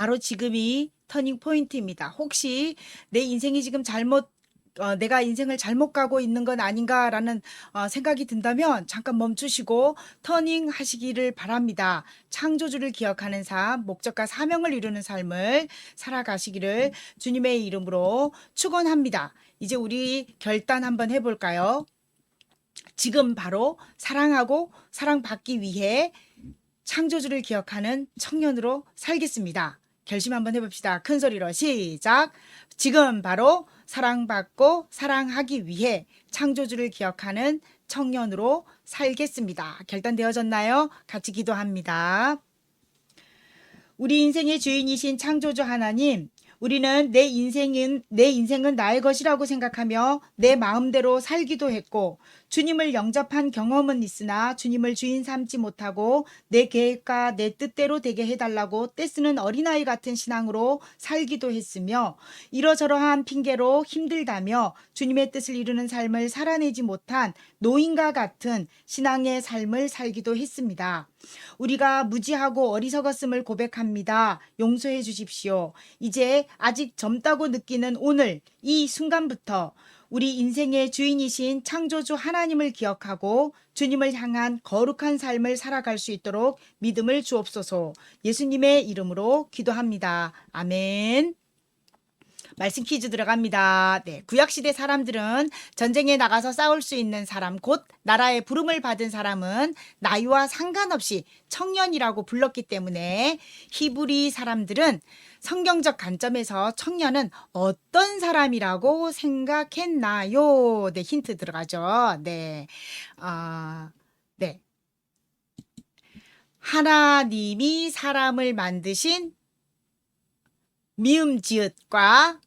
바로 지금이 터닝 포인트입니다. 혹시 내 인생이 지금 내가 인생을 잘못 가고 있는 건 아닌가라는 생각이 든다면 잠깐 멈추시고 터닝 하시기를 바랍니다. 창조주를 기억하는 삶, 목적과 사명을 이루는 삶을 살아가시기를 주님의 이름으로 축원합니다. 이제 우리 결단 한번 해볼까요? 지금 바로 사랑하고 사랑받기 위해 창조주를 기억하는 청년으로 살겠습니다. 결심 한번 해봅시다. 큰 소리로 시작. 지금 바로 사랑받고 사랑하기 위해 창조주를 기억하는 청년으로 살겠습니다. 결단되어졌나요? 같이 기도합니다. 우리 인생의 주인이신 창조주 하나님, 우리는 내 인생은 나의 것이라고 생각하며 내 마음대로 살기도 했고 주님을 영접한 경험은 있으나 주님을 주인 삼지 못하고 내 계획과 내 뜻대로 되게 해달라고 떼쓰는 어린아이 같은 신앙으로 살기도 했으며 이러저러한 핑계로 힘들다며 주님의 뜻을 이루는 삶을 살아내지 못한 노인과 같은 신앙의 삶을 살기도 했습니다. 우리가 무지하고 어리석었음을 고백합니다. 용서해 주십시오. 이제 아직 젊다고 느끼는 오늘 이 순간부터 우리 인생의 주인이신 창조주 하나님을 기억하고 주님을 향한 거룩한 삶을 살아갈 수 있도록 믿음을 주옵소서. 예수님의 이름으로 기도합니다. 아멘. 말씀 퀴즈 들어갑니다. 네, 구약시대 사람들은 전쟁에 나가서 싸울 수 있는 사람, 곧 나라의 부름을 받은 사람은 나이와 상관없이 청년이라고 불렀기 때문에 히브리 사람들은 성경적 관점에서 청년은 어떤 사람이라고 생각했나요? 네, 힌트 들어가죠. 네, 네. 하나님이 사람을 만드신 미음 지읒과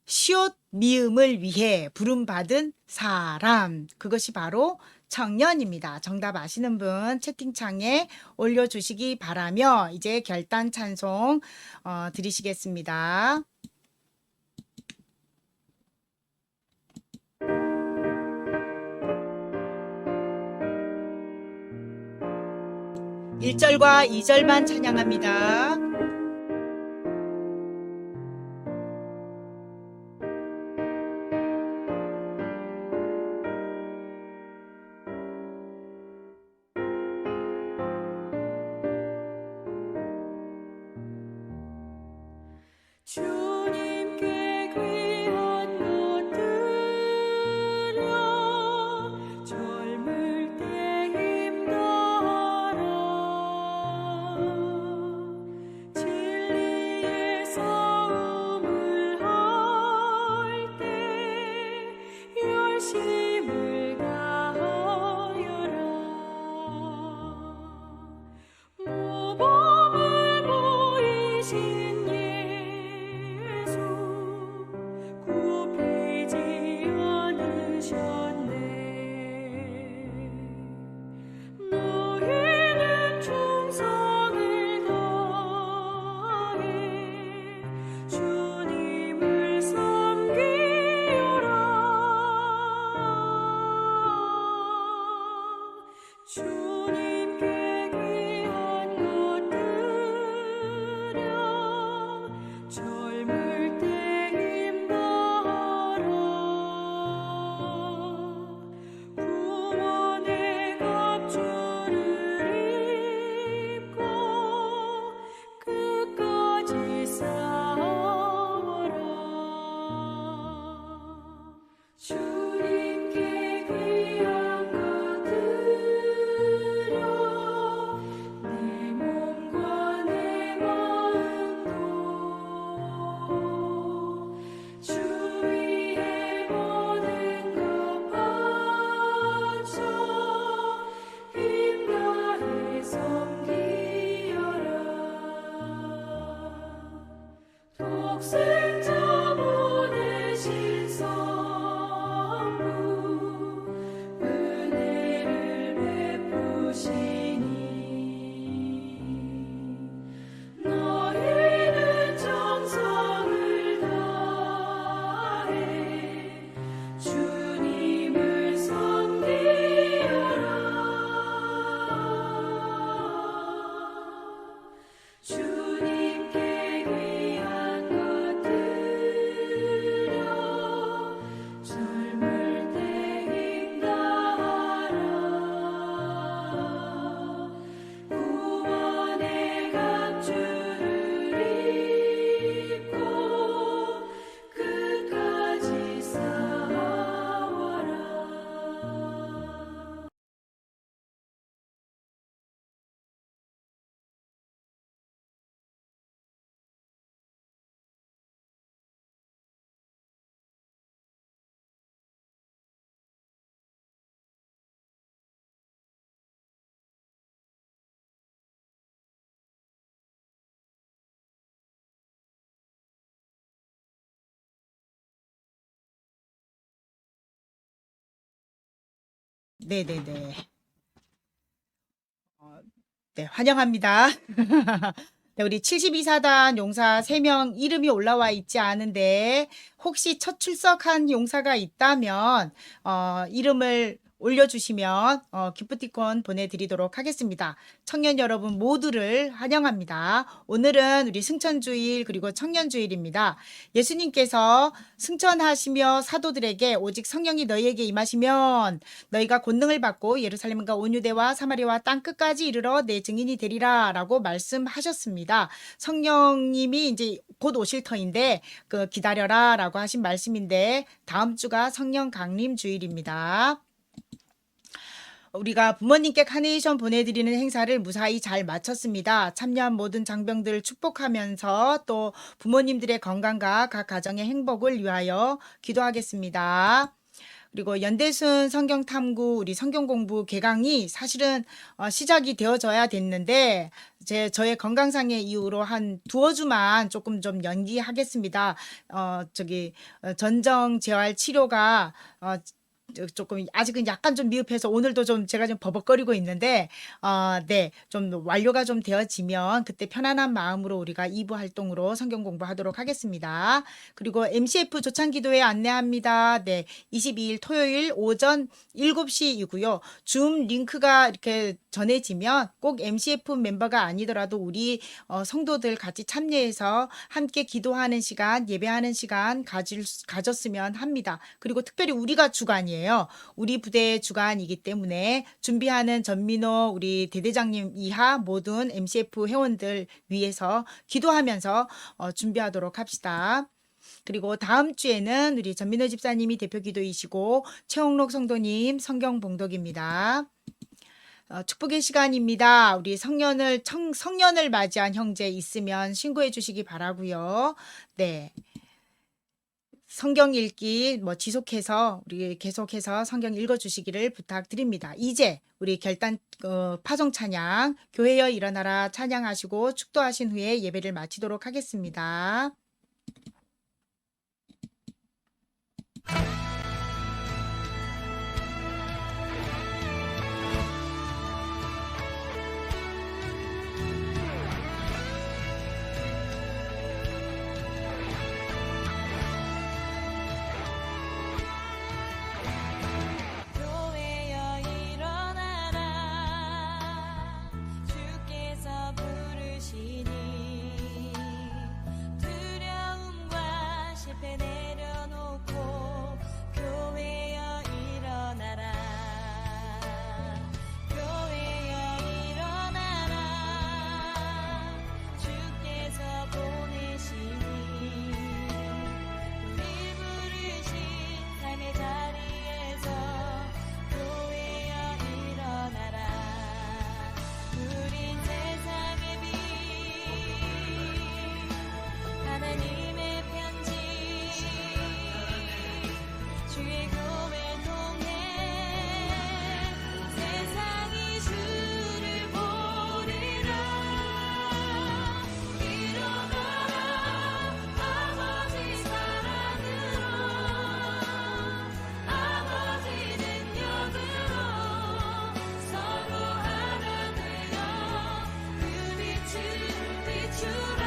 시옷 미음을 위해 부름받은 사람, 그것이 바로 청년입니다. 정답 아시는 분 채팅창에 올려주시기 바라며 이제 결단 찬송 드리시겠습니다. 일절과 2절만 찬양합니다. 주님께 귀한 것들여 젊을 때 힘더라 진리의 싸움을 할 때 열심을 다하여라 모범을 보이신 굽히지 않으셨네 너희는 충성을 다해 주님을 섬기여라 주님께 귀한 것들여 젊을 때 구원의 갑주를 입고 끝까지 싸워라 주님께 귀한 것들여 내 몸과 내 마음도 주 위에 모든 것 바쳐 힘 다해 섬기여라 독생자 보내신 성부 은혜를 베푸시니 너희는 정성을 다해 주님을 섬기여라 주님께 네네네. 네, 환영합니다. 네, 우리 72사단 용사 3명 이름이 올라와 있지 않은데 혹시 첫 출석한 용사가 있다면 이름을 올려주시면 기프티콘 보내드리도록 하겠습니다. 청년 여러분 모두를 환영합니다. 오늘은 우리 승천주일 그리고 청년주일입니다. 예수님께서 승천하시며 사도들에게 오직 성령이 너희에게 임하시면 너희가 권능을 받고 예루살렘과 온 유대와 사마리아와 땅 끝까지 이르러 내 증인이 되리라 라고 말씀하셨습니다. 성령님이 이제 곧 오실 터인데 기다려라 라고 하신 말씀인데 다음 주가 성령 강림 주일입니다. 우리가 부모님께 카네이션 보내드리는 행사를 무사히 잘 마쳤습니다. 참여한 모든 장병들을 축복하면서 또 부모님들의 건강과 각 가정의 행복을 위하여 기도하겠습니다. 그리고 연대순 성경탐구 우리 성경공부 개강이 사실은 시작이 되어져야 됐는데 저의 건강상의 이유로 한 두어 주만 조금 좀 연기하겠습니다. 전정 재활 치료가 조금 아직은 약간 좀 미흡해서 오늘도 좀 제가 좀 버벅거리고 있는데 네, 좀 완료가 좀 되어지면 그때 편안한 마음으로 우리가 2부 활동으로 성경 공부하도록 하겠습니다. 그리고 MCF 조찬기도회 안내합니다. 네, 22일 토요일 오전 7시이고요. 줌 링크가 이렇게 전해지면 꼭 MCF 멤버가 아니더라도 우리 성도들 같이 참여해서 함께 기도하는 시간, 예배하는 시간 가졌으면 합니다. 그리고 특별히 우리가 주관이에요. 우리 부대의 주관이기 때문에 준비하는 전민호 우리 대대장님 이하 모든 MCF 회원들 위해서 기도하면서 준비하도록 합시다. 그리고 다음 주에는 우리 전민호 집사님이 대표 기도이시고 최홍록 성도님 성경 봉독입니다. 축복의 시간입니다. 우리 성년을 맞이한 형제 있으면 신고해 주시기 바라고요. 네. 성경 읽기 지속해서 우리 계속해서 성경 읽어 주시기를 부탁드립니다. 이제 우리 결단 파송 찬양 교회여 일어나라 찬양하시고 축도하신 후에 예배를 마치도록 하겠습니다. 교회여 일어나라 주께서 부르시니 두려움과 실패 내려놓고 교회여 일어나라 교회여 일어나라 주께서 보내시니 우리 부르신 삶의 자리에서 교회여 일어나라 우린 세상의 빛 하나님의 편지 주의 교회 통해 세상이 주를 보리라 일어나라 아버지 사랑으로 아버지 능력으로 서로 하나 되어 그 빛을 비추라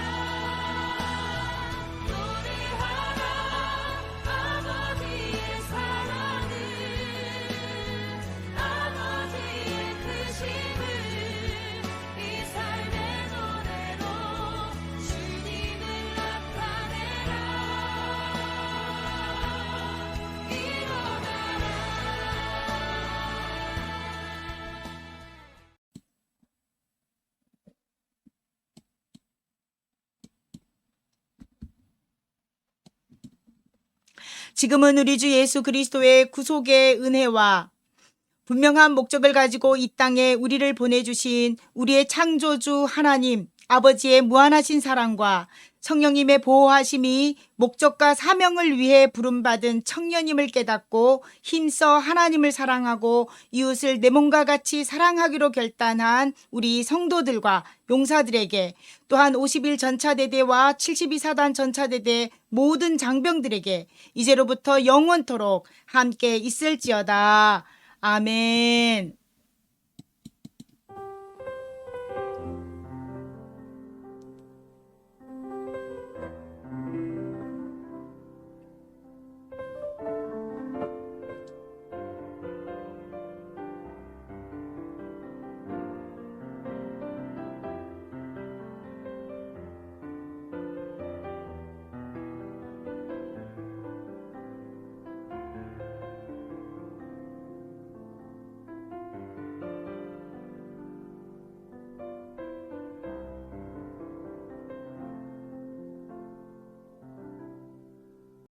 노래하라 아버지의 사랑을 아버지의 크심을 이 삶의 노래로 주님을 나타내라 일어나라 지금은 우리 주 예수 그리스도의 구속의 은혜와 분명한 목적을 가지고 이 땅에 우리를 보내주신 우리의 창조주 하나님 아버지의 무한하신 사랑과 성령님의 보호하심이 목적과 사명을 위해 부름받은 청년임을 깨닫고 힘써 하나님을 사랑하고 이웃을 내 몸과 같이 사랑하기로 결단한 우리 성도들과 용사들에게 또한 51 전차대대와 72사단 전차대대 모든 장병들에게 이제로부터 영원토록 함께 있을지어다. 아멘.